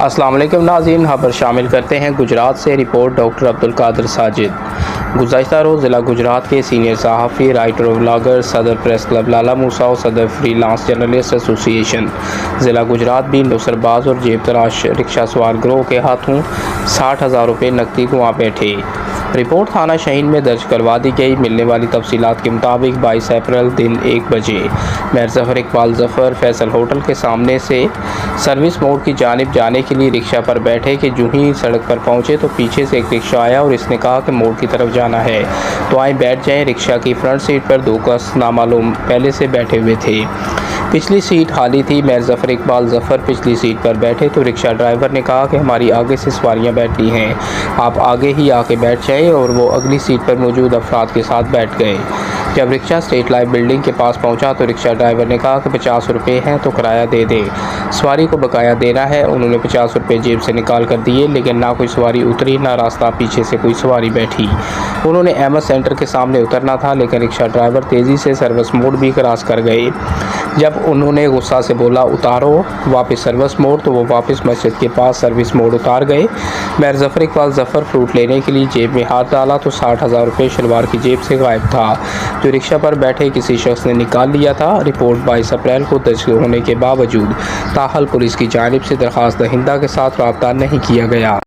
अस्सलाम वालेकुम नाज़रीन, खबर शामिल करते हैं गुजरात से। Report doctor Abdul Qadir Sajid. गुज़श्ता रोज़ ज़िला गुजरात के सीनियर सहाफ़ी, राइटर और ब्लॉगर, सदर प्रेस क्लब लाला मूसा और सदर फ्रीलांस जर्नलिस्ट एसोसिएशन ज़िला गुजरात भी नुसरबाज और जेब तराश रिक्शा सवार गिरोह के हाथों 60,000 रुपये नकदी गुआ बैठे। रिपोर्ट थाना शहीन में दर्ज करवा दी गई। मिलने वाली तफसीलात के मुताबिक 22 अप्रैल दिन 1 बजे मेयर ज़फ़र इकबाल ज़फ़र फैसल होटल के सामने से सर्विस मोड़ की जानिब जाने के लिए रिक्शा पर बैठे कि जो ही सड़क पर पहुंचे तो पीछे से एक रिक्शा आया और इसने कहा कि मोड़ की तरफ जाना है तो आए बैठ जाएं। रिक्शा की फ्रंट सीट पर 2 कस नामालूम पहले से बैठे हुए थे। पिछली सीट खाली थी। मेयर ज़फ़र इकबाल ज़फ़र पिछली सीट पर बैठे तो रिक्शा ड्राइवर ने कहा कि हमारी आगे से सवारियां बैठनी हैं, आप आगे ही आके बैठ जाएं, और वो अगली सीट पर मौजूद अफराद के साथ बैठ गए। जब रिक्शा स्टेट लाइफ बिल्डिंग के पास पहुंचा तो रिक्शा ड्राइवर ने कहा कि 50 रुपये हैं तो किराया दे दें, सवारी को बकाया देना है। उन्होंने 50 रुपये जेब से निकाल कर दिए, लेकिन ना कोई सवारी उतरी ना रास्ता पीछे से कोई सवारी बैठी। उन्होंने अहमद सेंटर के सामने उतरना था, लेकिन रिक्शा ड्राइवर तेज़ी से सर्विस मोड भी क्रॉस कर गए। जब उन्होंने गुस्सा से बोला उतारो वापस सर्विस मोड, तो वो वापस मस्जिद के पास सर्विस मोड उतार गए। मेयर ज़फ़र इकबाल ज़फ़र फ्रूट लेने के लिए जेब में हाथ डाला तो 60,000 रुपये शलवार की जेब से गायब था, जो रिक्शा पर बैठे किसी शख्स ने निकाल लिया था। रिपोर्ट 22 अप्रैल को दर्ज होने के बावजूद ताहल पुलिस की जानिब से दरख्वास्त दहिंदा के साथ रब्ता नहीं किया गया।